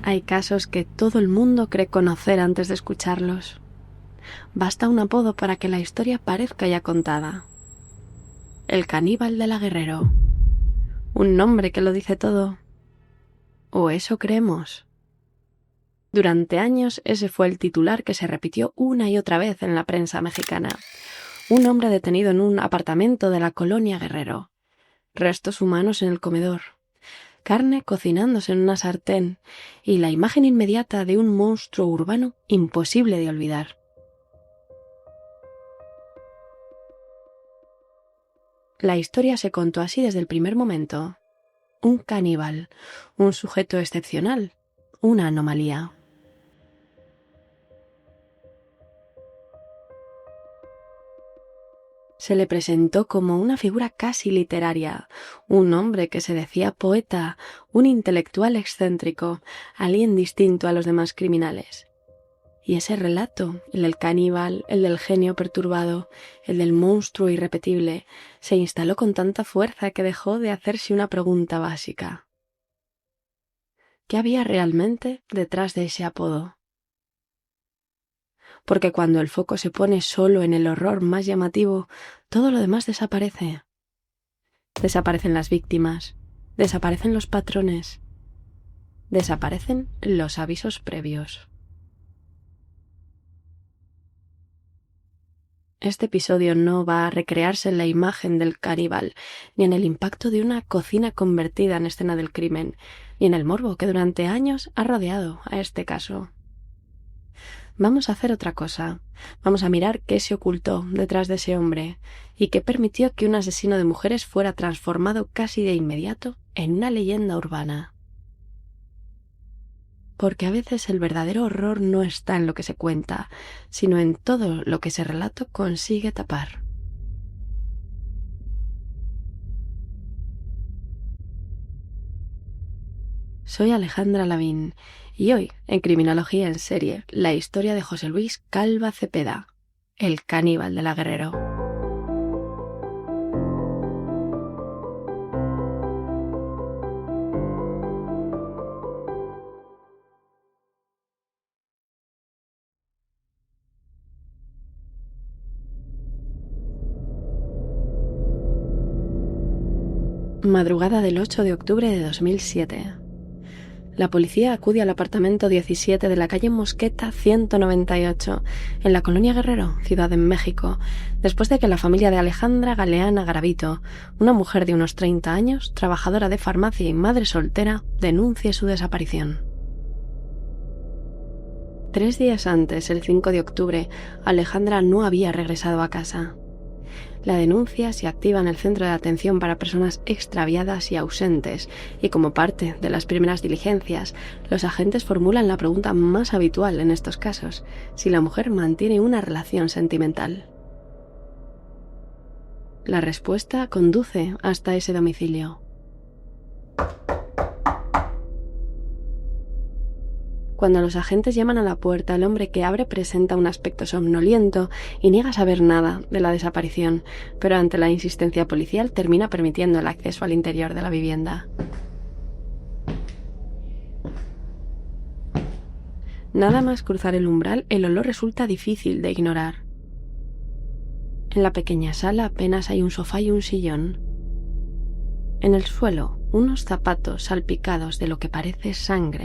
Hay casos que todo el mundo cree conocer antes de escucharlos. Basta un apodo para que la historia parezca ya contada. El caníbal de la Guerrero. Un nombre que lo dice todo. ¿O eso creemos? Durante años ese fue el titular que se repitió una y otra vez en la prensa mexicana. Un hombre detenido en un apartamento de la colonia Guerrero. Restos humanos en el comedor. Carne cocinándose en una sartén y la imagen inmediata de un monstruo urbano imposible de olvidar. La historia se contó así desde el primer momento. Un caníbal, un sujeto excepcional, una anomalía. Se le presentó como una figura casi literaria, un hombre que se decía poeta, un intelectual excéntrico, alguien distinto a los demás criminales. Y ese relato, el del caníbal, el del genio perturbado, el del monstruo irrepetible, se instaló con tanta fuerza que dejó de hacerse una pregunta básica. ¿Qué había realmente detrás de ese apodo? Porque cuando el foco se pone solo en el horror más llamativo, todo lo demás desaparece. Desaparecen las víctimas, desaparecen los patrones, desaparecen los avisos previos. Este episodio no va a recrearse en la imagen del caníbal, ni en el impacto de una cocina convertida en escena del crimen, ni en el morbo que durante años ha rodeado a este caso. Vamos a hacer otra cosa. Vamos a mirar qué se ocultó detrás de ese hombre y qué permitió que un asesino de mujeres fuera transformado casi de inmediato en una leyenda urbana. Porque a veces el verdadero horror no está en lo que se cuenta, sino en todo lo que ese relato consigue tapar. Soy Alejandra Lavín y hoy, en Criminología en Serie, la historia de José Luis Calva Cepeda, el caníbal de la Guerrero. Madrugada del 8 de octubre de 2007. La policía acude al apartamento 17 de la calle Mosqueta 198, en la colonia Guerrero, Ciudad de México, después de que la familia de Alejandra Galeana Garavito, una mujer de unos 30 años, trabajadora de farmacia y madre soltera, denuncie su desaparición. 3 días antes, el 5 de octubre, Alejandra no había regresado a casa. La denuncia se activa en el Centro de Atención para Personas Extraviadas y Ausentes, y como parte de las primeras diligencias, los agentes formulan la pregunta más habitual en estos casos: si la mujer mantiene una relación sentimental. La respuesta conduce hasta ese domicilio. Cuando los agentes llaman a la puerta, el hombre que abre presenta un aspecto somnoliento y niega saber nada de la desaparición, pero ante la insistencia policial termina permitiendo el acceso al interior de la vivienda. Nada más cruzar el umbral, el olor resulta difícil de ignorar. En la pequeña sala apenas hay un sofá y un sillón. En el suelo, unos zapatos salpicados de lo que parece sangre.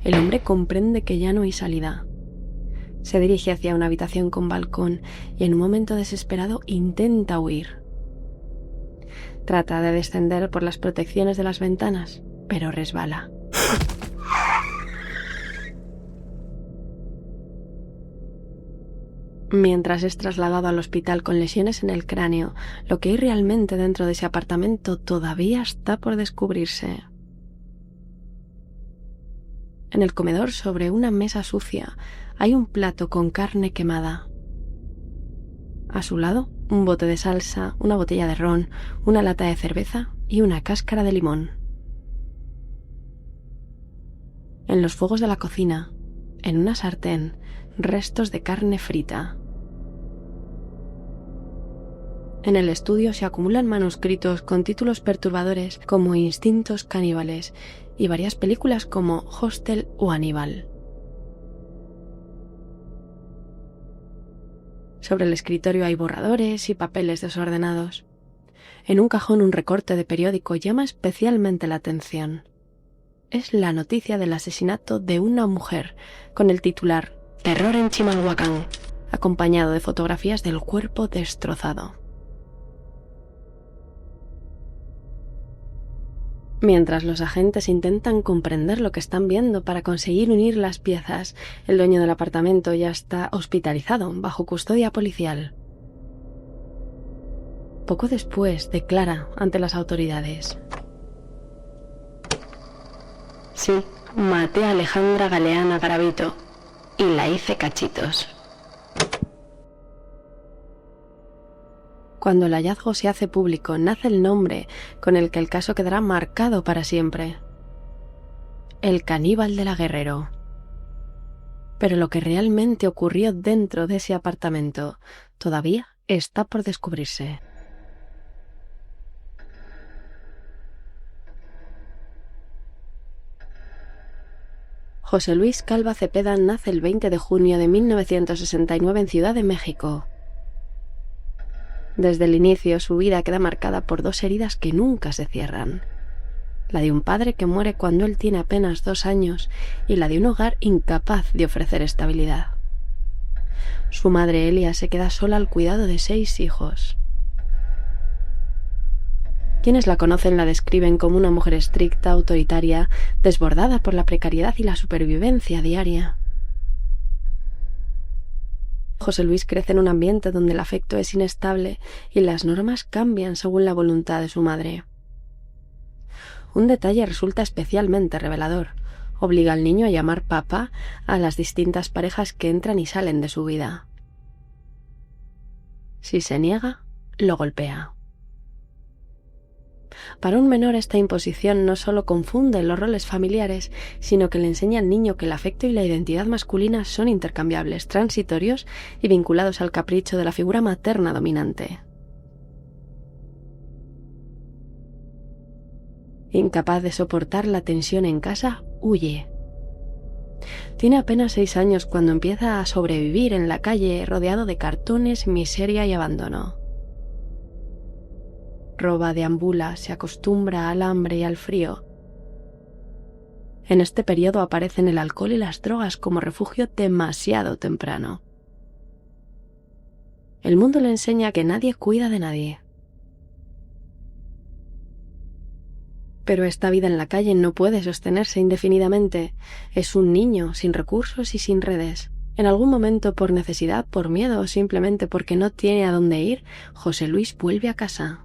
El hombre comprende que ya no hay salida. Se dirige hacia una habitación con balcón y en un momento desesperado intenta huir. Trata de descender por las protecciones de las ventanas, pero resbala. Mientras es trasladado al hospital con lesiones en el cráneo, lo que hay realmente dentro de ese apartamento todavía está por descubrirse. En el comedor, sobre una mesa sucia, hay un plato con carne quemada. A su lado, un bote de salsa, una botella de ron, una lata de cerveza y una cáscara de limón. En los fuegos de la cocina, en una sartén, restos de carne frita. En el estudio se acumulan manuscritos con títulos perturbadores como Instintos caníbales y varias películas como Hostel o Aníbal. Sobre el escritorio hay borradores y papeles desordenados. En un cajón un recorte de periódico llama especialmente la atención. Es la noticia del asesinato de una mujer con el titular Terror en Chimalhuacán, acompañado de fotografías del cuerpo destrozado. Mientras los agentes intentan comprender lo que están viendo para conseguir unir las piezas, el dueño del apartamento ya está hospitalizado bajo custodia policial. Poco después declara ante las autoridades: sí, maté a Alejandra Galeana Garavito y la hice cachitos. Cuando el hallazgo se hace público, nace el nombre con el que el caso quedará marcado para siempre: el caníbal de la Guerrero. Pero lo que realmente ocurrió dentro de ese apartamento todavía está por descubrirse. José Luis Calva Cepeda nace el 20 de junio de 1969 en Ciudad de México. Desde el inicio, su vida queda marcada por dos heridas que nunca se cierran: la de un padre que muere cuando él tiene apenas 2 años y la de un hogar incapaz de ofrecer estabilidad. Su madre Elia se queda sola al cuidado de 6 hijos. Quienes la conocen la describen como una mujer estricta, autoritaria, desbordada por la precariedad y la supervivencia diaria. José Luis crece en un ambiente donde el afecto es inestable y las normas cambian según la voluntad de su madre. Un detalle resulta especialmente revelador: obliga al niño a llamar papá a las distintas parejas que entran y salen de su vida. Si se niega, lo golpea. Para un menor, esta imposición no solo confunde los roles familiares, sino que le enseña al niño que el afecto y la identidad masculina son intercambiables, transitorios y vinculados al capricho de la figura materna dominante. Incapaz de soportar la tensión en casa, huye. Tiene apenas 6 años cuando empieza a sobrevivir en la calle rodeado de cartones, miseria y abandono. Roba, deambula, se acostumbra al hambre y al frío. En este periodo aparecen el alcohol y las drogas como refugio demasiado temprano. El mundo le enseña que nadie cuida de nadie. Pero esta vida en la calle no puede sostenerse indefinidamente. Es un niño sin recursos y sin redes. En algún momento, por necesidad, por miedo o simplemente porque no tiene a dónde ir, José Luis vuelve a casa.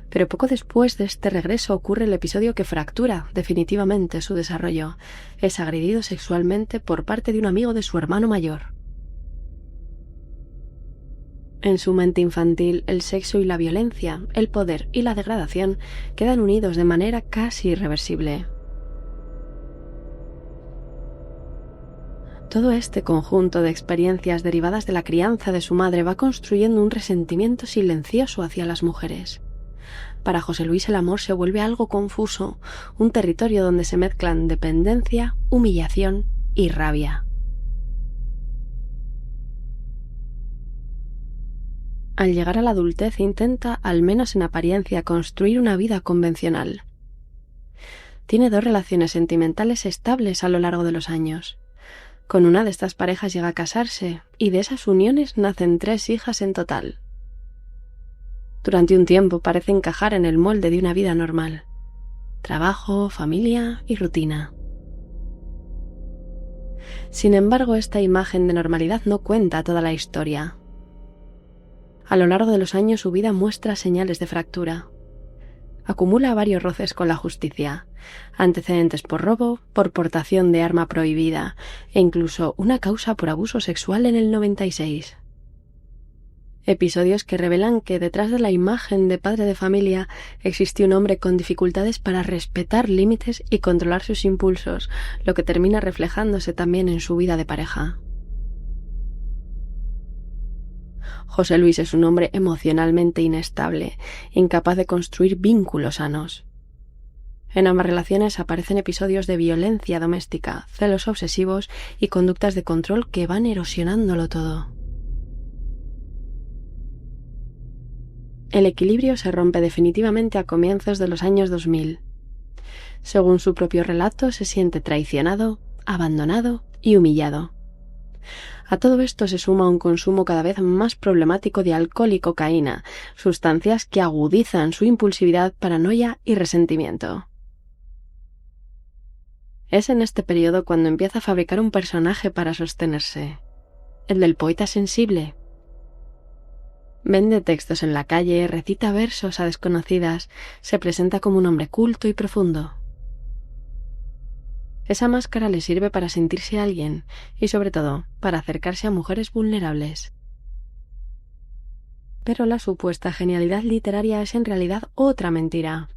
Pero poco después de este regreso ocurre el episodio que fractura definitivamente su desarrollo. Es agredido sexualmente por parte de un amigo de su hermano mayor. En su mente infantil, el sexo y la violencia, el poder y la degradación quedan unidos de manera casi irreversible. Todo este conjunto de experiencias derivadas de la crianza de su madre va construyendo un resentimiento silencioso hacia las mujeres. Para José Luis el amor se vuelve algo confuso, un territorio donde se mezclan dependencia, humillación y rabia. Al llegar a la adultez intenta, al menos en apariencia, construir una vida convencional. Tiene 2 relaciones sentimentales estables a lo largo de los años. Con una de estas parejas llega a casarse y de esas uniones nacen 3 hijas en total. Durante un tiempo parece encajar en el molde de una vida normal: trabajo, familia y rutina. Sin embargo, esta imagen de normalidad no cuenta toda la historia. A lo largo de los años su vida muestra señales de fractura. Acumula varios roces con la justicia, antecedentes por robo, por portación de arma prohibida e incluso una causa por abuso sexual en el 96. Episodios que revelan que detrás de la imagen de padre de familia existe un hombre con dificultades para respetar límites y controlar sus impulsos, lo que termina reflejándose también en su vida de pareja. José Luis es un hombre emocionalmente inestable, incapaz de construir vínculos sanos. En ambas relaciones aparecen episodios de violencia doméstica, celos obsesivos y conductas de control que van erosionándolo todo. El equilibrio se rompe definitivamente a comienzos de los años 2000. Según su propio relato, se siente traicionado, abandonado y humillado. A todo esto se suma un consumo cada vez más problemático de alcohol y cocaína, sustancias que agudizan su impulsividad, paranoia y resentimiento. Es en este periodo cuando empieza a fabricar un personaje para sostenerse, el del poeta sensible. Vende textos en la calle, recita versos a desconocidas, se presenta como un hombre culto y profundo. Esa máscara le sirve para sentirse alguien y, sobre todo, para acercarse a mujeres vulnerables. Pero la supuesta genialidad literaria es en realidad otra mentira.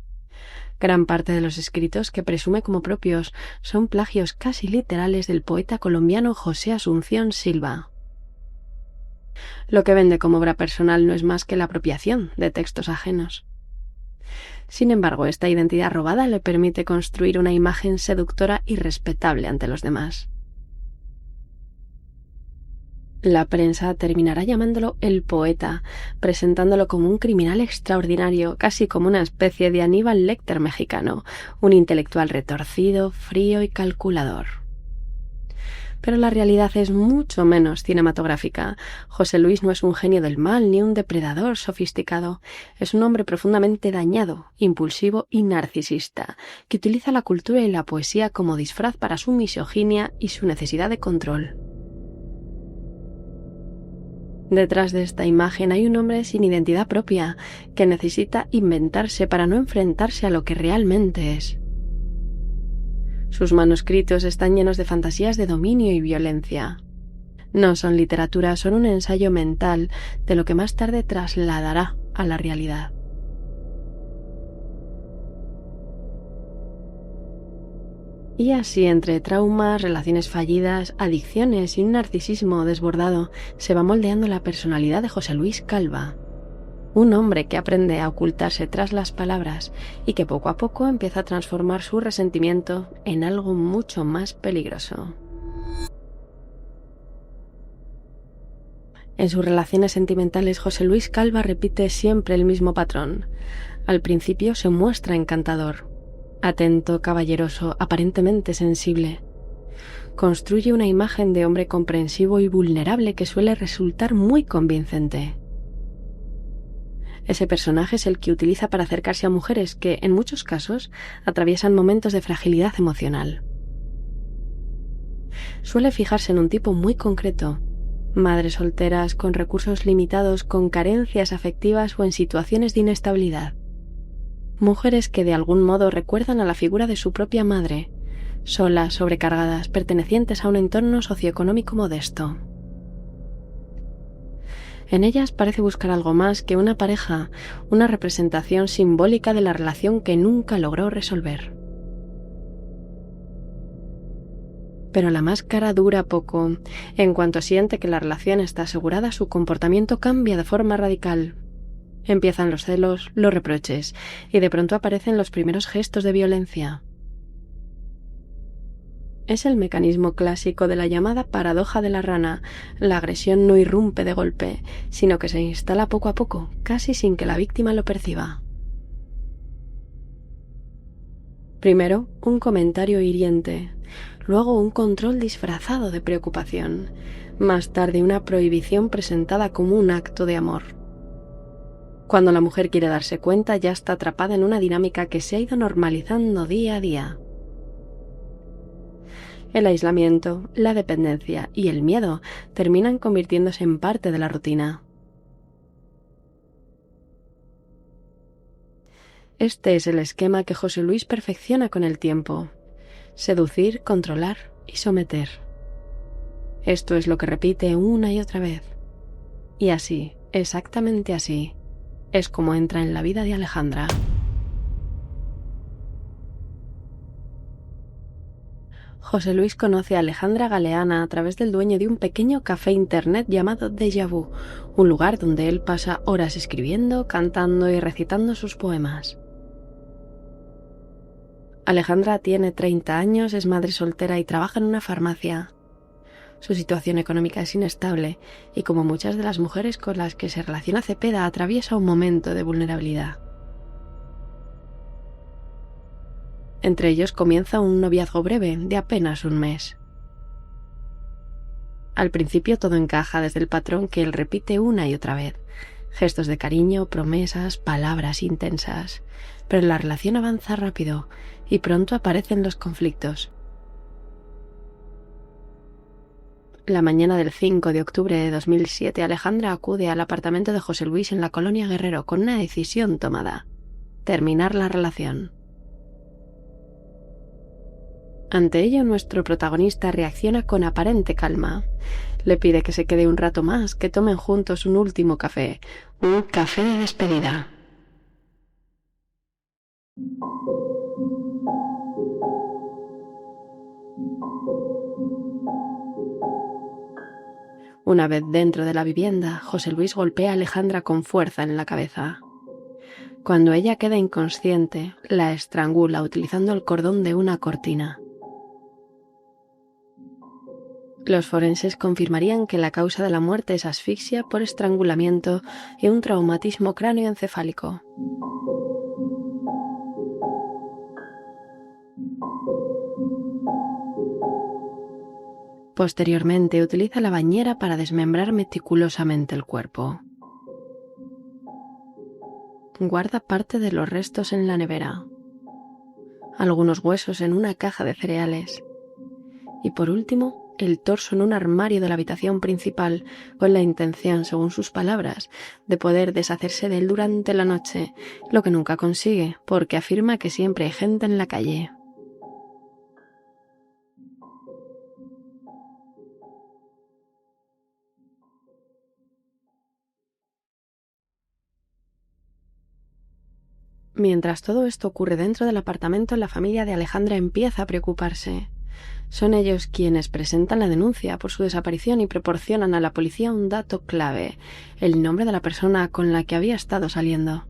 Gran parte de los escritos que presume como propios son plagios casi literales del poeta colombiano José Asunción Silva. Lo que vende como obra personal no es más que la apropiación de textos ajenos. Sin embargo, esta identidad robada le permite construir una imagen seductora y respetable ante los demás. La prensa terminará llamándolo el poeta, presentándolo como un criminal extraordinario, casi como una especie de Aníbal Lecter mexicano, un intelectual retorcido, frío y calculador. Pero la realidad es mucho menos cinematográfica. José Luis no es un genio del mal ni un depredador sofisticado. Es un hombre profundamente dañado, impulsivo y narcisista, que utiliza la cultura y la poesía como disfraz para su misoginia y su necesidad de control. Detrás de esta imagen hay un hombre sin identidad propia, que necesita inventarse para no enfrentarse a lo que realmente es. Sus manuscritos están llenos de fantasías de dominio y violencia. No son literatura, son un ensayo mental de lo que más tarde trasladará a la realidad. Y así, entre traumas, relaciones fallidas, adicciones y un narcisismo desbordado, se va moldeando la personalidad de José Luis Calva. Un hombre que aprende a ocultarse tras las palabras y que poco a poco empieza a transformar su resentimiento en algo mucho más peligroso. En sus relaciones sentimentales, José Luis Calva repite siempre el mismo patrón. Al principio se muestra encantador, atento, caballeroso, aparentemente sensible. Construye una imagen de hombre comprensivo y vulnerable que suele resultar muy convincente. Ese personaje es el que utiliza para acercarse a mujeres que, en muchos casos, atraviesan momentos de fragilidad emocional. Suele fijarse en un tipo muy concreto: madres solteras, con recursos limitados, con carencias afectivas o en situaciones de inestabilidad. Mujeres que de algún modo recuerdan a la figura de su propia madre, solas, sobrecargadas, pertenecientes a un entorno socioeconómico modesto. En ellas parece buscar algo más que una pareja, una representación simbólica de la relación que nunca logró resolver. Pero la máscara dura poco. En cuanto siente que la relación está asegurada, su comportamiento cambia de forma radical. Empiezan los celos, los reproches, y de pronto aparecen los primeros gestos de violencia. Es el mecanismo clásico de la llamada paradoja de la rana. La agresión no irrumpe de golpe, sino que se instala poco a poco, casi sin que la víctima lo perciba. Primero, un comentario hiriente, luego un control disfrazado de preocupación, más tarde una prohibición presentada como un acto de amor. Cuando la mujer quiere darse cuenta, ya está atrapada en una dinámica que se ha ido normalizando día a día. El aislamiento, la dependencia y el miedo terminan convirtiéndose en parte de la rutina. Este es el esquema que José Luis perfecciona con el tiempo: seducir, controlar y someter. Esto es lo que repite una y otra vez. Y así, exactamente así, es como entra en la vida de Alejandra. José Luis conoce a Alejandra Galeana a través del dueño de un pequeño café internet llamado Déjà Vu, un lugar donde él pasa horas escribiendo, cantando y recitando sus poemas. Alejandra tiene 30 años, es madre soltera y trabaja en una farmacia. Su situación económica es inestable y, como muchas de las mujeres con las que se relaciona Cepeda, atraviesa un momento de vulnerabilidad. Entre ellos comienza un noviazgo breve de apenas un mes. Al principio todo encaja, desde el patrón que él repite una y otra vez. Gestos de cariño, promesas, palabras intensas. Pero la relación avanza rápido y pronto aparecen los conflictos. La mañana del 5 de octubre de 2007, Alejandra acude al apartamento de José Luis en la colonia Guerrero con una decisión tomada: terminar la relación. Ante ello, nuestro protagonista reacciona con aparente calma. Le pide que se quede un rato más, que tomen juntos un último café, un café de despedida. Una vez dentro de la vivienda, José Luis golpea a Alejandra con fuerza en la cabeza. Cuando ella queda inconsciente, la estrangula utilizando el cordón de una cortina. Los forenses confirmarían que la causa de la muerte es asfixia por estrangulamiento y un traumatismo cráneoencefálico. Posteriormente utiliza la bañera para desmembrar meticulosamente el cuerpo. Guarda parte de los restos en la nevera, algunos huesos en una caja de cereales y, por último, el torso en un armario de la habitación principal, con la intención, según sus palabras, de poder deshacerse de él durante la noche, lo que nunca consigue, porque afirma que siempre hay gente en la calle. Mientras todo esto ocurre dentro del apartamento, la familia de Alejandra empieza a preocuparse. Son ellos quienes presentan la denuncia por su desaparición y proporcionan a la policía un dato clave: el nombre de la persona con la que había estado saliendo.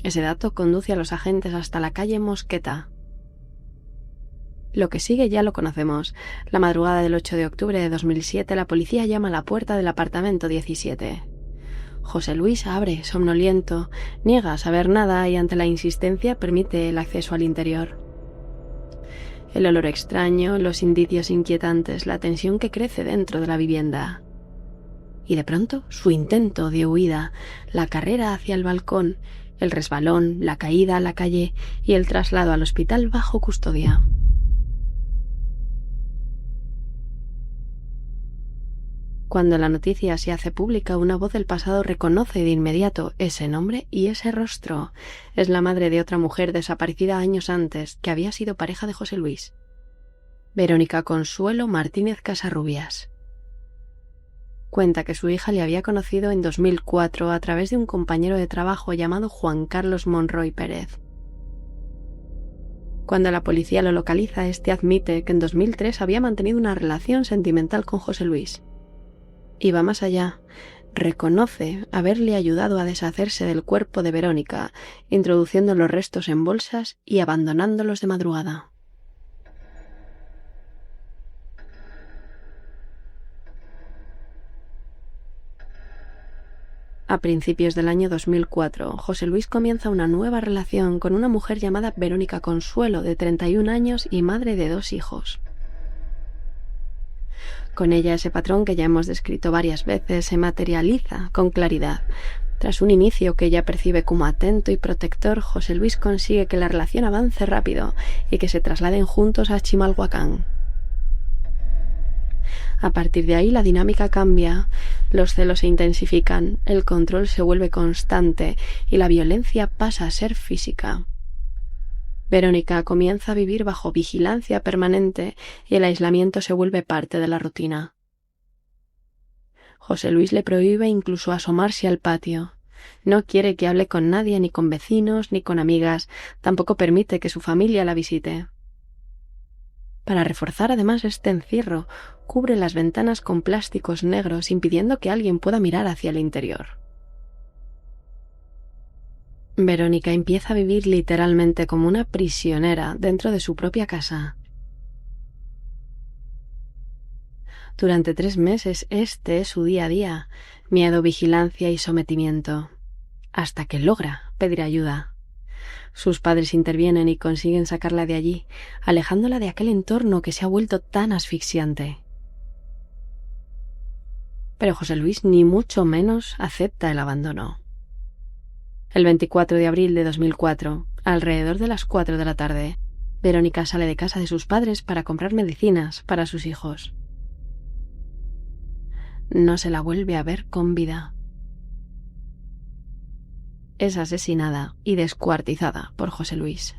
Ese dato conduce a los agentes hasta la calle Mosqueta. Lo que sigue ya lo conocemos. La madrugada del 8 de octubre de 2007, la policía llama a la puerta del apartamento 17. José Luis abre, somnoliento, niega saber nada y, ante la insistencia, permite el acceso al interior. El olor extraño, los indicios inquietantes, la tensión que crece dentro de la vivienda. Y de pronto, su intento de huida, la carrera hacia el balcón, el resbalón, la caída a la calle y el traslado al hospital bajo custodia. Cuando la noticia se hace pública, una voz del pasado reconoce de inmediato ese nombre y ese rostro. Es la madre de otra mujer desaparecida años antes, que había sido pareja de José Luis. Verónica Consuelo Martínez Casarrubias. Cuenta que su hija le había conocido en 2004 a través de un compañero de trabajo llamado Juan Carlos Monroy Pérez. Cuando la policía lo localiza, este admite que en 2003 había mantenido una relación sentimental con José Luis. Y va más allá. Reconoce haberle ayudado a deshacerse del cuerpo de Verónica, introduciendo los restos en bolsas y abandonándolos de madrugada. A principios del año 2004, José Luis comienza una nueva relación con una mujer llamada Verónica Consuelo, de 31 años y madre de 2 hijos. Con ella, ese patrón que ya hemos descrito varias veces se materializa con claridad. Tras un inicio que ella percibe como atento y protector, José Luis consigue que la relación avance rápido y que se trasladen juntos a Chimalhuacán. A partir de ahí la dinámica cambia, los celos se intensifican, el control se vuelve constante y la violencia pasa a ser física. Verónica comienza a vivir bajo vigilancia permanente y el aislamiento se vuelve parte de la rutina. José Luis le prohíbe incluso asomarse al patio. No quiere que hable con nadie, ni con vecinos, ni con amigas. Tampoco permite que su familia la visite. Para reforzar además este encierro, cubre las ventanas con plásticos negros impidiendo que alguien pueda mirar hacia el interior. Verónica empieza a vivir literalmente como una prisionera dentro de su propia casa. Durante 3 meses este es su día a día, miedo, vigilancia y sometimiento, hasta que logra pedir ayuda. Sus padres intervienen y consiguen sacarla de allí, alejándola de aquel entorno que se ha vuelto tan asfixiante. Pero José Luis ni mucho menos acepta el abandono. El 24 de abril de 2004, alrededor de las 4 de la tarde, Verónica sale de casa de sus padres para comprar medicinas para sus hijos. No se la vuelve a ver con vida. Es asesinada y descuartizada por José Luis.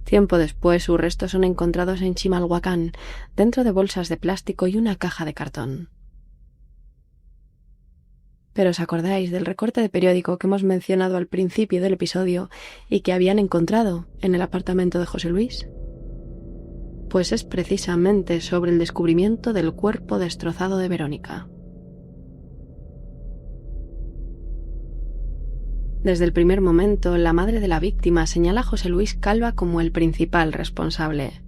Tiempo después, sus restos son encontrados en Chimalhuacán, dentro de bolsas de plástico y una caja de cartón. Pero ¿os acordáis del recorte de periódico que hemos mencionado al principio del episodio y que habían encontrado en el apartamento de José Luis? Pues es precisamente sobre el descubrimiento del cuerpo destrozado de Verónica. Desde el primer momento, la madre de la víctima señala a José Luis Calva como el principal responsable.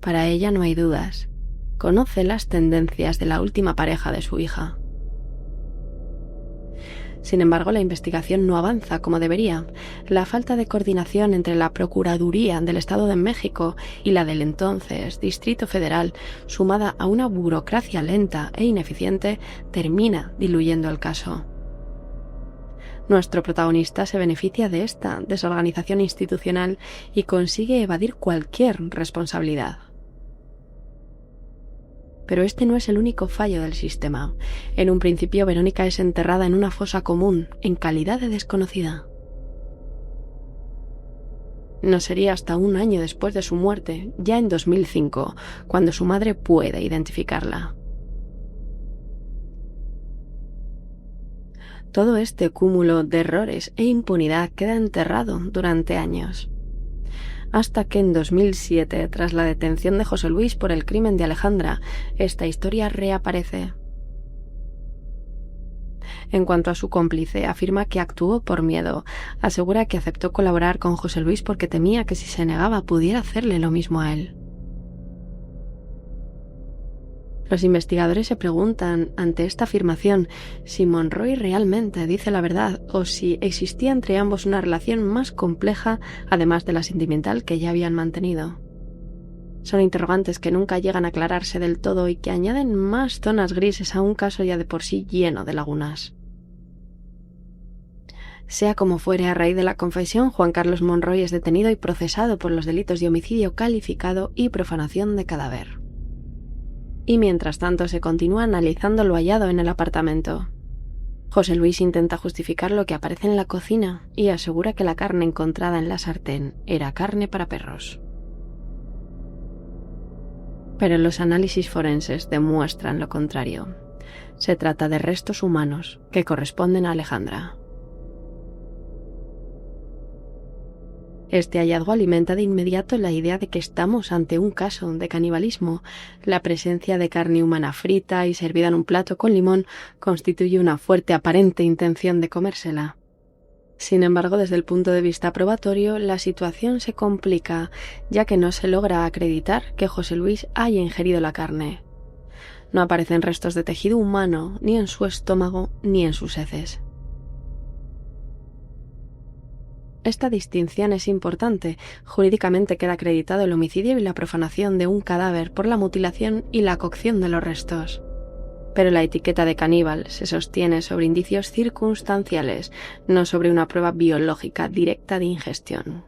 Para ella no hay dudas. Conoce las tendencias de la última pareja de su hija. Sin embargo, la investigación no avanza como debería. La falta de coordinación entre la Procuraduría del Estado de México y la del entonces Distrito Federal, sumada a una burocracia lenta e ineficiente, termina diluyendo el caso. Nuestro protagonista se beneficia de esta desorganización institucional y consigue evadir cualquier responsabilidad. Pero este no es el único fallo del sistema. En un principio, Verónica es enterrada en una fosa común, en calidad de desconocida. No sería hasta un año después de su muerte, ya en 2005, cuando su madre puede identificarla. Todo este cúmulo de errores e impunidad queda enterrado durante años. Hasta que en 2007, tras la detención de José Luis por el crimen de Alejandra, esta historia reaparece. En cuanto a su cómplice, afirma que actuó por miedo. Asegura que aceptó colaborar con José Luis porque temía que si se negaba pudiera hacerle lo mismo a él. Los investigadores se preguntan, ante esta afirmación, si Monroy realmente dice la verdad o si existía entre ambos una relación más compleja, además de la sentimental que ya habían mantenido. Son interrogantes que nunca llegan a aclararse del todo y que añaden más zonas grises a un caso ya de por sí lleno de lagunas. Sea como fuere, a raíz de la confesión, Juan Carlos Monroy es detenido y procesado por los delitos de homicidio calificado y profanación de cadáver. Y mientras tanto se continúa analizando lo hallado en el apartamento. José Luis intenta justificar lo que aparece en la cocina y asegura que la carne encontrada en la sartén era carne para perros. Pero los análisis forenses demuestran lo contrario. Se trata de restos humanos que corresponden a Alejandra. Este hallazgo alimenta de inmediato la idea de que estamos ante un caso de canibalismo. La presencia de carne humana frita y servida en un plato con limón constituye una fuerte aparente intención de comérsela. Sin embargo, desde el punto de vista probatorio, la situación se complica, ya que no se logra acreditar que José Luis haya ingerido la carne. No aparecen restos de tejido humano ni en su estómago ni en sus heces. Esta distinción es importante. Jurídicamente queda acreditado el homicidio y la profanación de un cadáver por la mutilación y la cocción de los restos. Pero la etiqueta de caníbal se sostiene sobre indicios circunstanciales, no sobre una prueba biológica directa de ingestión.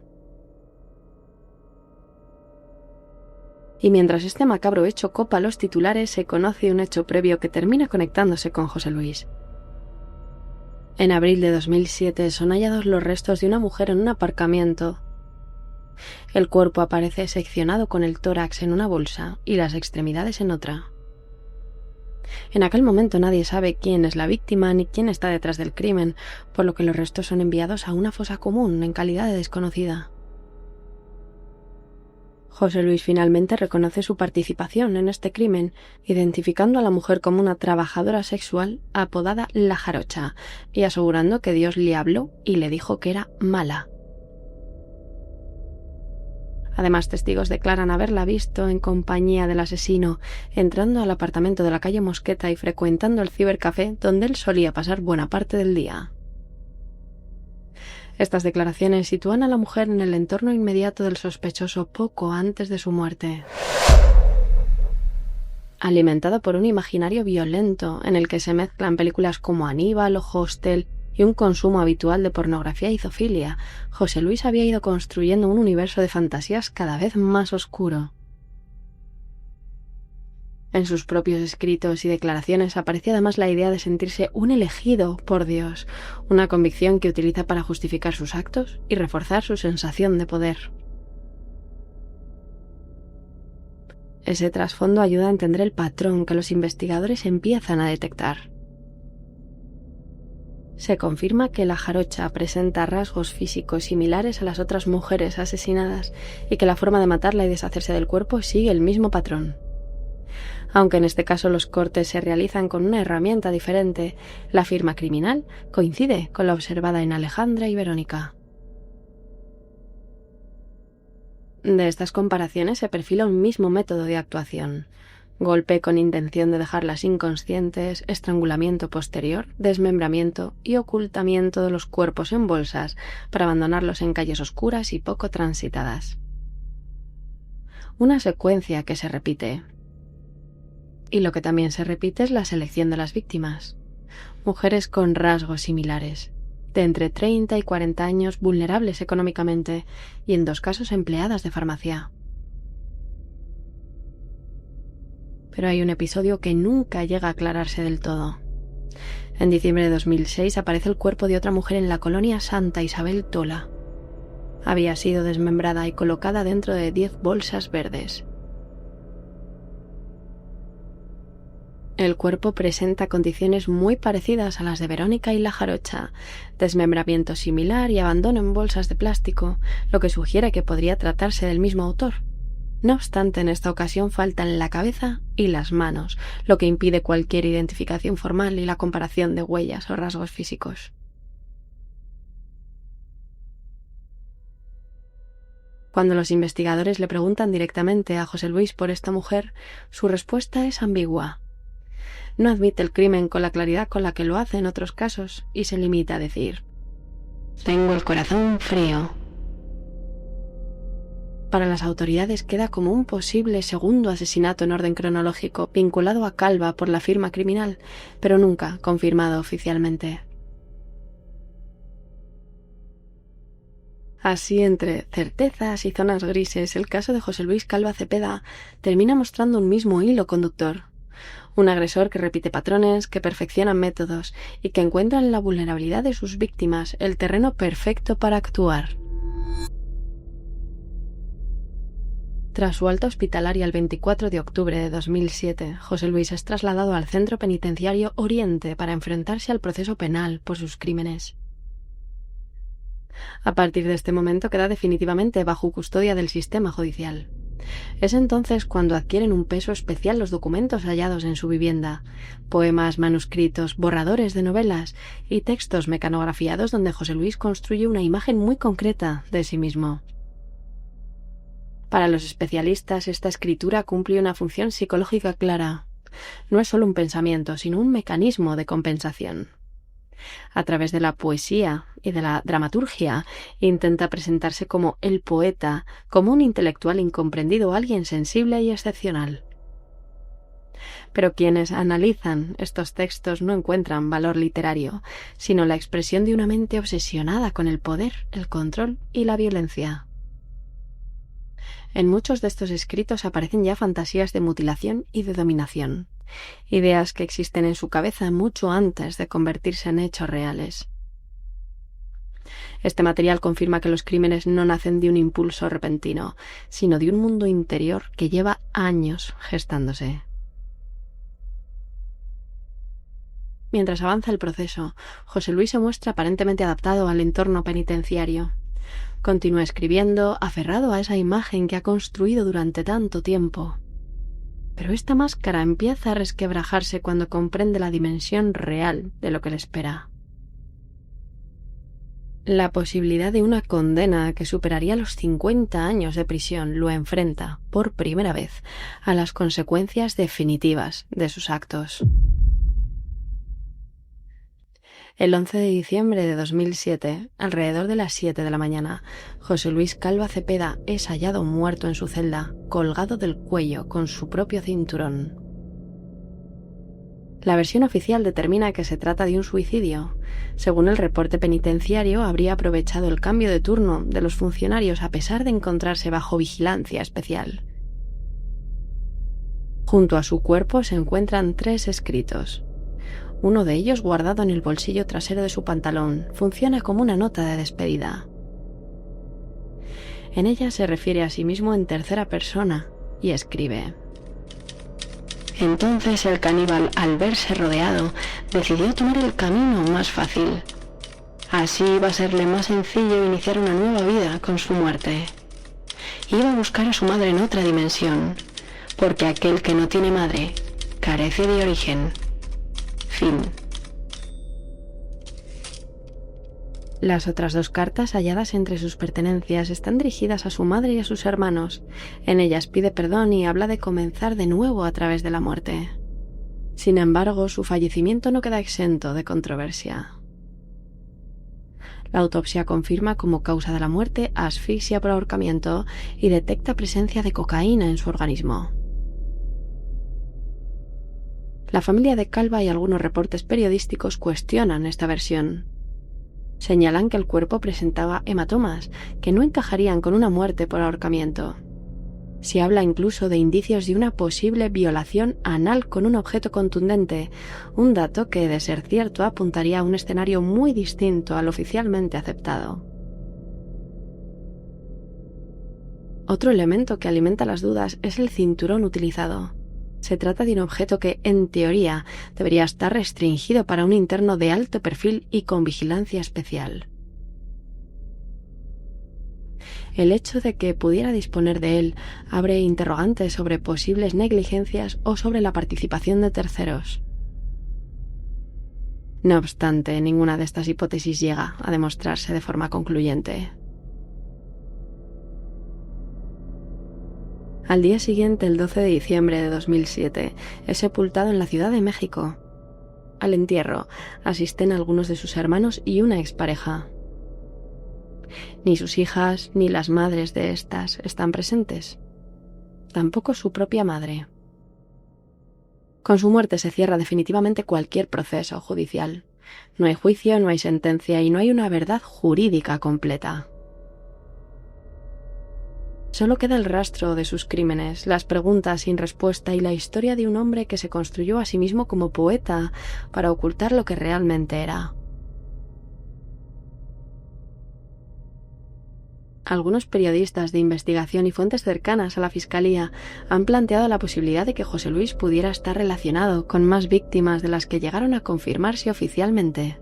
Y mientras este macabro hecho copa los titulares, se conoce un hecho previo que termina conectándose con José Luis. En abril de 2007 son hallados los restos de una mujer en un aparcamiento. El cuerpo aparece seccionado con el tórax en una bolsa y las extremidades en otra. En aquel momento nadie sabe quién es la víctima ni quién está detrás del crimen, por lo que los restos son enviados a una fosa común en calidad de desconocida. José Luis finalmente reconoce su participación en este crimen, identificando a la mujer como una trabajadora sexual apodada La Jarocha y asegurando que Dios le habló y le dijo que era mala. Además, testigos declaran haberla visto en compañía del asesino, entrando al apartamento de la calle Mosqueta y frecuentando el cibercafé donde él solía pasar buena parte del día. Estas declaraciones sitúan a la mujer en el entorno inmediato del sospechoso poco antes de su muerte. Alimentada por un imaginario violento en el que se mezclan películas como Aníbal o Hostel y un consumo habitual de pornografía y zoofilia, José Luis había ido construyendo un universo de fantasías cada vez más oscuro. En sus propios escritos y declaraciones aparecía además la idea de sentirse un elegido por Dios, una convicción que utiliza para justificar sus actos y reforzar su sensación de poder. Ese trasfondo ayuda a entender el patrón que los investigadores empiezan a detectar. Se confirma que la jarocha presenta rasgos físicos similares a las otras mujeres asesinadas y que la forma de matarla y deshacerse del cuerpo sigue el mismo patrón. Aunque en este caso los cortes se realizan con una herramienta diferente, la firma criminal coincide con la observada en Alejandra y Verónica. De estas comparaciones se perfila un mismo método de actuación: golpe con intención de dejarlas inconscientes, estrangulamiento posterior, desmembramiento y ocultamiento de los cuerpos en bolsas para abandonarlos en calles oscuras y poco transitadas. Una secuencia que se repite. Y lo que también se repite es la selección de las víctimas. Mujeres con rasgos similares, de entre 30 y 40 años, vulnerables económicamente y en 2 casos empleadas de farmacia. Pero hay un episodio que nunca llega a aclararse del todo. En diciembre de 2006 aparece el cuerpo de otra mujer en la colonia Santa Isabel Tola. Había sido desmembrada y colocada dentro de 10 bolsas verdes. El cuerpo presenta condiciones muy parecidas a las de Verónica y La Jarocha: desmembramiento similar y abandono en bolsas de plástico, lo que sugiere que podría tratarse del mismo autor. No obstante, en esta ocasión faltan la cabeza y las manos, lo que impide cualquier identificación formal y la comparación de huellas o rasgos físicos. Cuando los investigadores le preguntan directamente a José Luis por esta mujer, su respuesta es ambigua. No admite el crimen con la claridad con la que lo hace en otros casos y se limita a decir: «Tengo el corazón frío». Para las autoridades queda como un posible segundo asesinato en orden cronológico vinculado a Calva por la firma criminal, pero nunca confirmado oficialmente. Así, entre certezas y zonas grises, el caso de José Luis Calva Cepeda termina mostrando un mismo hilo conductor. Un agresor que repite patrones, que perfecciona métodos y que encuentra en la vulnerabilidad de sus víctimas el terreno perfecto para actuar. Tras su alta hospitalaria el 24 de octubre de 2007, José Luis es trasladado al Centro Penitenciario Oriente para enfrentarse al proceso penal por sus crímenes. A partir de este momento queda definitivamente bajo custodia del sistema judicial. Es entonces cuando adquieren un peso especial los documentos hallados en su vivienda: poemas, manuscritos, borradores de novelas y textos mecanografiados donde José Luis construye una imagen muy concreta de sí mismo. Para los especialistas, esta escritura cumple una función psicológica clara. No es solo un pensamiento, sino un mecanismo de compensación. A través de la poesía y de la dramaturgia, intenta presentarse como el poeta, como un intelectual incomprendido, alguien sensible y excepcional. Pero quienes analizan estos textos no encuentran valor literario, sino la expresión de una mente obsesionada con el poder, el control y la violencia. En muchos de estos escritos aparecen ya fantasías de mutilación y de dominación, ideas que existen en su cabeza mucho antes de convertirse en hechos reales. Este material confirma que los crímenes no nacen de un impulso repentino, sino de un mundo interior que lleva años gestándose. Mientras avanza el proceso, José Luis se muestra aparentemente adaptado al entorno penitenciario. Continúa escribiendo, aferrado a esa imagen que ha construido durante tanto tiempo. Pero esta máscara empieza a resquebrajarse cuando comprende la dimensión real de lo que le espera. La posibilidad de una condena que superaría los 50 años de prisión lo enfrenta, por primera vez, a las consecuencias definitivas de sus actos. El 11 de diciembre de 2007, alrededor de las 7 de la mañana, José Luis Calva Cepeda es hallado muerto en su celda, colgado del cuello con su propio cinturón. La versión oficial determina que se trata de un suicidio. Según el reporte penitenciario, habría aprovechado el cambio de turno de los funcionarios a pesar de encontrarse bajo vigilancia especial. Junto a su cuerpo se encuentran 3 escritos. Uno de ellos, guardado en el bolsillo trasero de su pantalón, funciona como una nota de despedida. En ella se refiere a sí mismo en tercera persona y escribe: Entonces el caníbal, al verse rodeado, decidió tomar el camino más fácil. Así iba a serle más sencillo iniciar una nueva vida con su muerte. Iba a buscar a su madre en otra dimensión, porque aquel que no tiene madre carece de origen. Fin. Las otras 2 cartas halladas entre sus pertenencias están dirigidas a su madre y a sus hermanos. En ellas pide perdón y habla de comenzar de nuevo a través de la muerte. Sin embargo, su fallecimiento no queda exento de controversia. La autopsia confirma como causa de la muerte asfixia por ahorcamiento y detecta presencia de cocaína en su organismo. La familia de Calva y algunos reportes periodísticos cuestionan esta versión. Señalan que el cuerpo presentaba hematomas que no encajarían con una muerte por ahorcamiento. Se habla incluso de indicios de una posible violación anal con un objeto contundente, un dato que, de ser cierto, apuntaría a un escenario muy distinto al oficialmente aceptado. Otro elemento que alimenta las dudas es el cinturón utilizado. Se trata de un objeto que, en teoría, debería estar restringido para un interno de alto perfil y con vigilancia especial. El hecho de que pudiera disponer de él abre interrogantes sobre posibles negligencias o sobre la participación de terceros. No obstante, ninguna de estas hipótesis llega a demostrarse de forma concluyente. Al día siguiente, el 12 de diciembre de 2007, es sepultado en la Ciudad de México. Al entierro asisten algunos de sus hermanos y una expareja. Ni sus hijas ni las madres de estas están presentes. Tampoco su propia madre. Con su muerte se cierra definitivamente cualquier proceso judicial. No hay juicio, no hay sentencia y no hay una verdad jurídica completa. Solo queda el rastro de sus crímenes, las preguntas sin respuesta y la historia de un hombre que se construyó a sí mismo como poeta para ocultar lo que realmente era. Algunos periodistas de investigación y fuentes cercanas a la Fiscalía han planteado la posibilidad de que José Luis pudiera estar relacionado con más víctimas de las que llegaron a confirmarse oficialmente.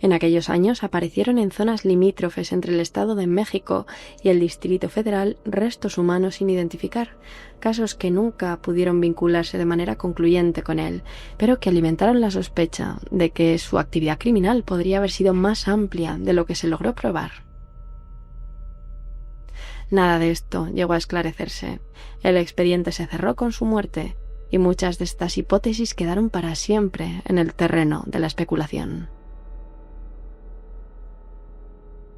En aquellos años aparecieron en zonas limítrofes entre el Estado de México y el Distrito Federal restos humanos sin identificar, casos que nunca pudieron vincularse de manera concluyente con él, pero que alimentaron la sospecha de que su actividad criminal podría haber sido más amplia de lo que se logró probar. Nada de esto llegó a esclarecerse. El expediente se cerró con su muerte y muchas de estas hipótesis quedaron para siempre en el terreno de la especulación.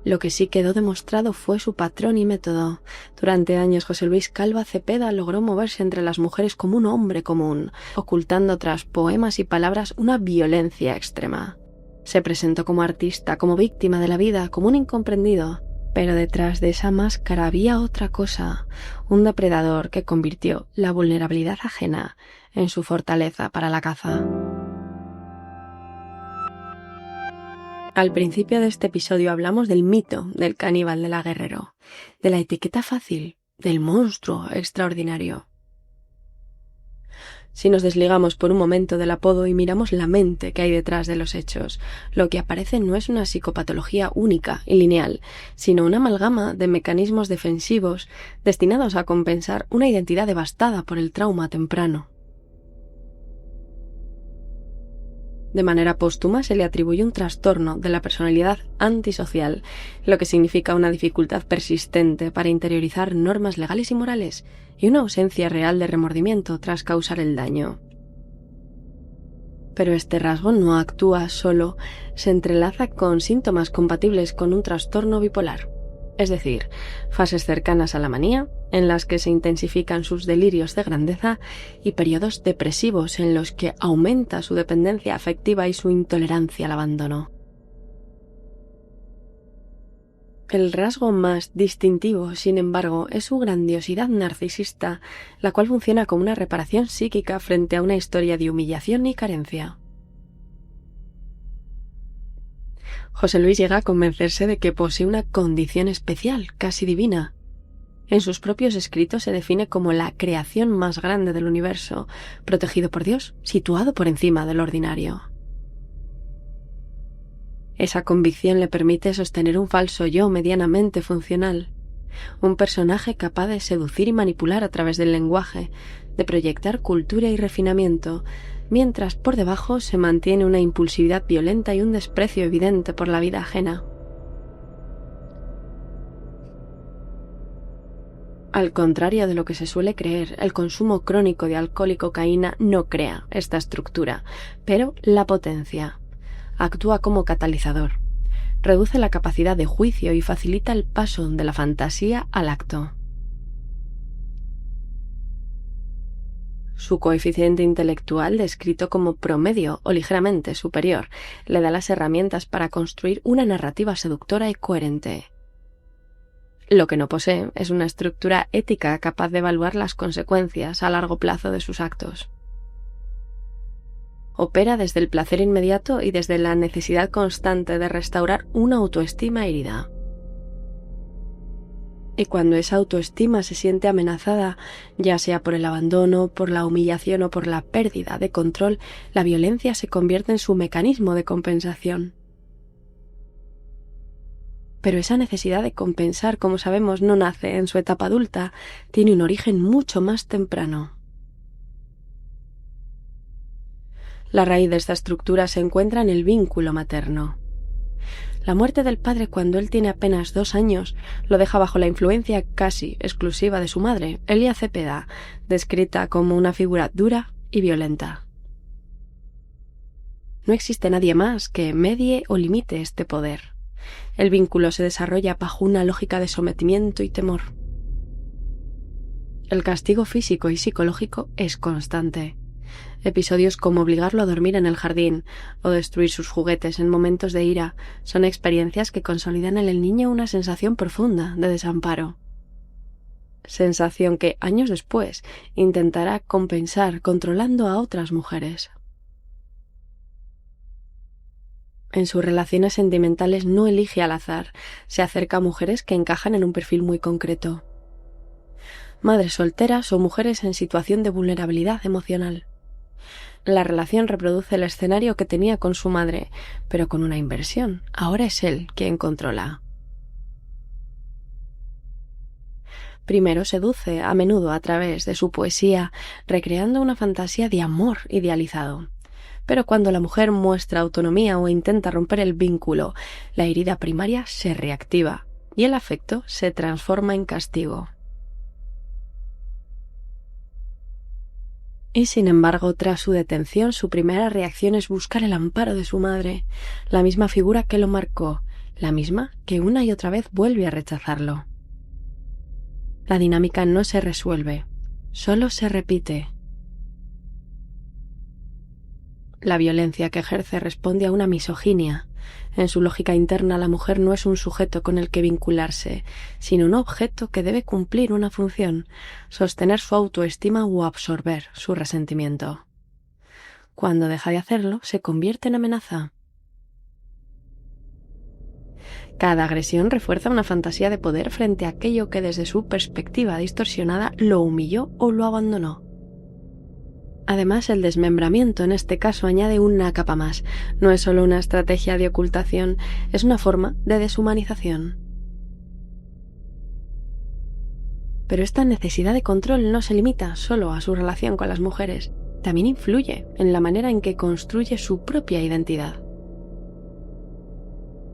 Lo que sí quedó demostrado fue su patrón y método. Durante años José Luis Calva Cepeda logró moverse entre las mujeres como un hombre común, ocultando tras poemas y palabras una violencia extrema. Se presentó como artista, como víctima de la vida, como un incomprendido. Pero detrás de esa máscara había otra cosa, un depredador que convirtió la vulnerabilidad ajena en su fortaleza para la caza. Al principio de este episodio hablamos del mito del caníbal de la Guerrero, de la etiqueta fácil, del monstruo extraordinario. Si nos desligamos por un momento del apodo y miramos la mente que hay detrás de los hechos, lo que aparece no es una psicopatología única y lineal, sino una amalgama de mecanismos defensivos destinados a compensar una identidad devastada por el trauma temprano. De manera póstuma se le atribuye un trastorno de la personalidad antisocial, lo que significa una dificultad persistente para interiorizar normas legales y morales y una ausencia real de remordimiento tras causar el daño. Pero este rasgo no actúa solo, se entrelaza con síntomas compatibles con un trastorno bipolar, es decir, fases cercanas a la manía, en las que se intensifican sus delirios de grandeza, y periodos depresivos en los que aumenta su dependencia afectiva y su intolerancia al abandono. El rasgo más distintivo, sin embargo, es su grandiosidad narcisista, la cual funciona como una reparación psíquica frente a una historia de humillación y carencia. José Luis llega a convencerse de que posee una condición especial, casi divina. En sus propios escritos se define como la creación más grande del universo, protegido por Dios, situado por encima del ordinario. Esa convicción le permite sostener un falso yo medianamente funcional, un personaje capaz de seducir y manipular a través del lenguaje, de proyectar cultura y refinamiento, mientras por debajo se mantiene una impulsividad violenta y un desprecio evidente por la vida ajena. Al contrario de lo que se suele creer, el consumo crónico de alcohol y cocaína no crea esta estructura, pero la potencia. Actúa como catalizador. Reduce la capacidad de juicio y facilita el paso de la fantasía al acto. Su coeficiente intelectual, descrito como promedio o ligeramente superior, le da las herramientas para construir una narrativa seductora y coherente. Lo que no posee es una estructura ética capaz de evaluar las consecuencias a largo plazo de sus actos. Opera desde el placer inmediato y desde la necesidad constante de restaurar una autoestima herida. Y cuando esa autoestima se siente amenazada, ya sea por el abandono, por la humillación o por la pérdida de control, la violencia se convierte en su mecanismo de compensación. Pero esa necesidad de compensar, como sabemos, no nace en su etapa adulta, tiene un origen mucho más temprano. La raíz de esta estructura se encuentra en el vínculo materno. La muerte del padre cuando él tiene apenas 2 años lo deja bajo la influencia casi exclusiva de su madre, Elia Cepeda, descrita como una figura dura y violenta. No existe nadie más que medie o limite este poder. El vínculo se desarrolla bajo una lógica de sometimiento y temor. El castigo físico y psicológico es constante. Episodios como obligarlo a dormir en el jardín o destruir sus juguetes en momentos de ira son experiencias que consolidan en el niño una sensación profunda de desamparo. Sensación que, años después, intentará compensar controlando a otras mujeres. En sus relaciones sentimentales no elige al azar, se acerca a mujeres que encajan en un perfil muy concreto. Madres solteras o mujeres en situación de vulnerabilidad emocional. La relación reproduce el escenario que tenía con su madre, pero con una inversión. Ahora es él quien controla. Primero seduce, a menudo a través de su poesía, recreando una fantasía de amor idealizado. Pero cuando la mujer muestra autonomía o intenta romper el vínculo, la herida primaria se reactiva y el afecto se transforma en castigo. Y sin embargo, tras su detención, su primera reacción es buscar el amparo de su madre, la misma figura que lo marcó, la misma que una y otra vez vuelve a rechazarlo. La dinámica no se resuelve, solo se repite. La violencia que ejerce responde a una misoginia. En su lógica interna, la mujer no es un sujeto con el que vincularse, sino un objeto que debe cumplir una función, sostener su autoestima o absorber su resentimiento. Cuando deja de hacerlo, se convierte en amenaza. Cada agresión refuerza una fantasía de poder frente a aquello que desde su perspectiva distorsionada lo humilló o lo abandonó. Además, el desmembramiento en este caso añade una capa más. No es solo una estrategia de ocultación, es una forma de deshumanización. Pero esta necesidad de control no se limita solo a su relación con las mujeres, también influye en la manera en que construye su propia identidad.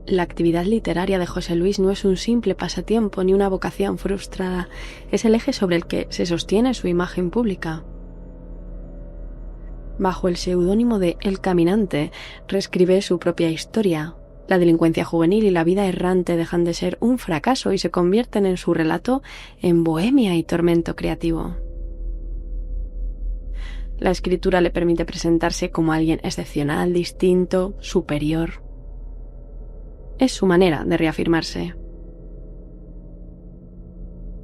La actividad literaria de José Luis no es un simple pasatiempo ni una vocación frustrada, es el eje sobre el que se sostiene su imagen pública. Bajo el seudónimo de El Caminante, reescribe su propia historia. La delincuencia juvenil y la vida errante dejan de ser un fracaso y se convierten en su relato en bohemia y tormento creativo. La escritura le permite presentarse como alguien excepcional, distinto, superior. Es su manera de reafirmarse.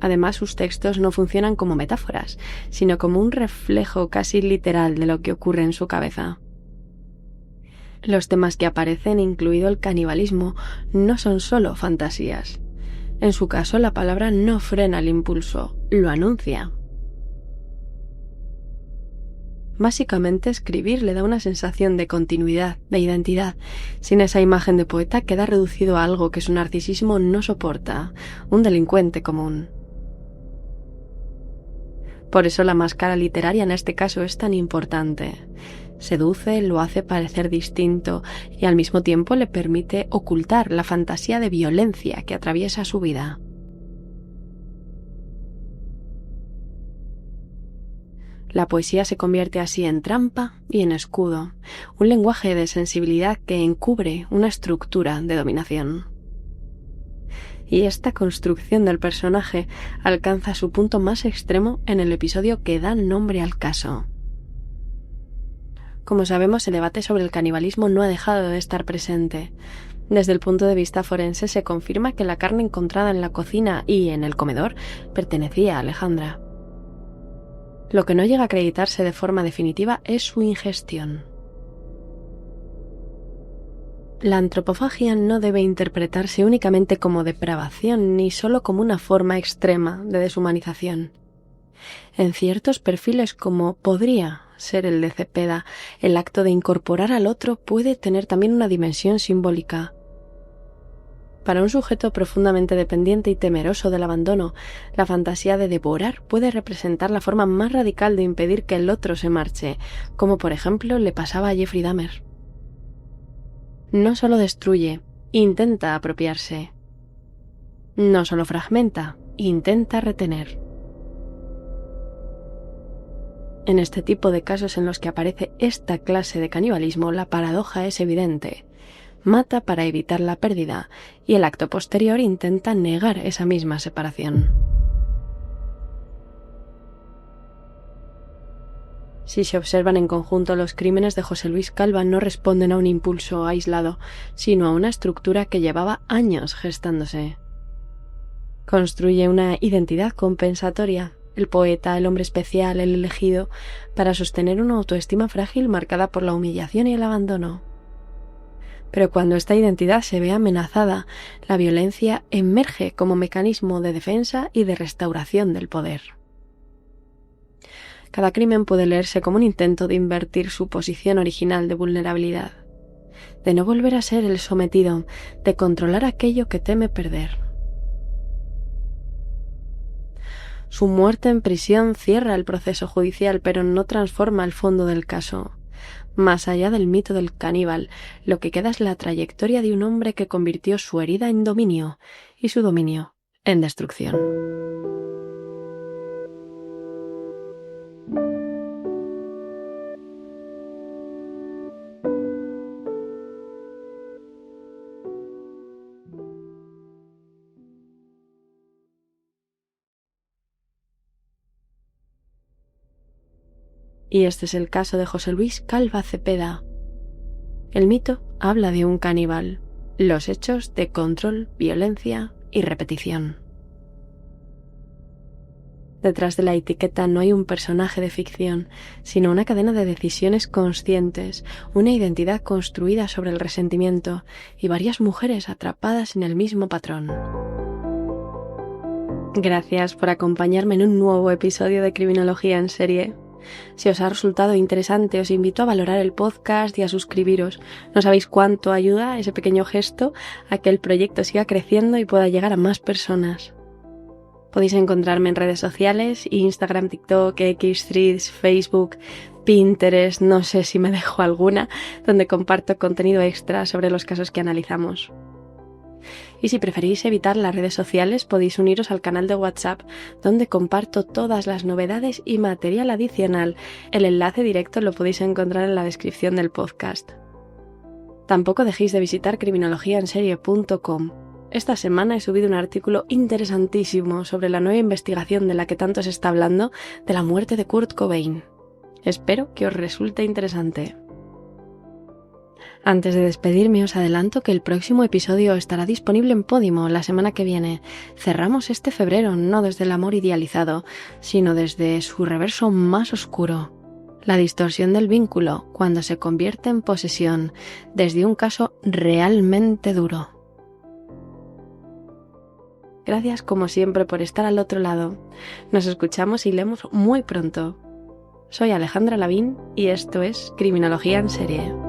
Además, sus textos no funcionan como metáforas, sino como un reflejo casi literal de lo que ocurre en su cabeza. Los temas que aparecen, incluido el canibalismo, no son solo fantasías. En su caso, la palabra no frena el impulso, lo anuncia. Básicamente, escribir le da una sensación de continuidad, de identidad. Sin esa imagen de poeta queda reducido a algo que su narcisismo no soporta, un delincuente común. Por eso la máscara literaria en este caso es tan importante. Seduce, lo hace parecer distinto y al mismo tiempo le permite ocultar la fantasía de violencia que atraviesa su vida. La poesía se convierte así en trampa y en escudo, un lenguaje de sensibilidad que encubre una estructura de dominación. Y esta construcción del personaje alcanza su punto más extremo en el episodio que da nombre al caso. Como sabemos, el debate sobre el canibalismo no ha dejado de estar presente. Desde el punto de vista forense se confirma que la carne encontrada en la cocina y en el comedor pertenecía a Alejandra. Lo que no llega a acreditarse de forma definitiva es su ingestión. La antropofagia no debe interpretarse únicamente como depravación ni solo como una forma extrema de deshumanización. En ciertos perfiles, como podría ser el de Cepeda, el acto de incorporar al otro puede tener también una dimensión simbólica. Para un sujeto profundamente dependiente y temeroso del abandono, la fantasía de devorar puede representar la forma más radical de impedir que el otro se marche, como por ejemplo le pasaba a Jeffrey Dahmer. No solo destruye, intenta apropiarse. No solo fragmenta, intenta retener. En este tipo de casos en los que aparece esta clase de canibalismo, la paradoja es evidente. Mata para evitar la pérdida y el acto posterior intenta negar esa misma separación. Si se observan en conjunto, los crímenes de José Luis Calva no responden a un impulso aislado, sino a una estructura que llevaba años gestándose. Construye una identidad compensatoria, el poeta, el hombre especial, el elegido, para sostener una autoestima frágil marcada por la humillación y el abandono. Pero cuando esta identidad se ve amenazada, la violencia emerge como mecanismo de defensa y de restauración del poder. Cada crimen puede leerse como un intento de invertir su posición original de vulnerabilidad, de no volver a ser el sometido, de controlar aquello que teme perder. Su muerte en prisión cierra el proceso judicial, pero no transforma el fondo del caso. Más allá del mito del caníbal, lo que queda es la trayectoria de un hombre que convirtió su herida en dominio y su dominio en destrucción. Y este es el caso de José Luis Calva Cepeda. El mito habla de un caníbal, los hechos de control, violencia y repetición. Detrás de la etiqueta no hay un personaje de ficción, sino una cadena de decisiones conscientes, una identidad construida sobre el resentimiento y varias mujeres atrapadas en el mismo patrón. Gracias por acompañarme en un nuevo episodio de Criminología en Serie. Si os ha resultado interesante, os invito a valorar el podcast y a suscribiros. No sabéis cuánto ayuda ese pequeño gesto a que el proyecto siga creciendo y pueda llegar a más personas. Podéis encontrarme en redes sociales, Instagram, TikTok, X, Threads, Facebook, Pinterest, no sé si me dejo alguna, donde comparto contenido extra sobre los casos que analizamos. Y si preferís evitar las redes sociales, podéis uniros al canal de WhatsApp, donde comparto todas las novedades y material adicional. El enlace directo lo podéis encontrar en la descripción del podcast. Tampoco dejéis de visitar criminologiaenserie.com. Esta semana he subido un artículo interesantísimo sobre la nueva investigación de la que tanto se está hablando, de la muerte de Kurt Cobain. Espero que os resulte interesante. Antes de despedirme os adelanto que el próximo episodio estará disponible en Podimo la semana que viene. Cerramos este febrero no desde el amor idealizado, sino desde su reverso más oscuro. La distorsión del vínculo cuando se convierte en posesión, desde un caso realmente duro. Gracias como siempre por estar al otro lado. Nos escuchamos y leemos muy pronto. Soy Alejandra Lavín y esto es Criminología en Serie.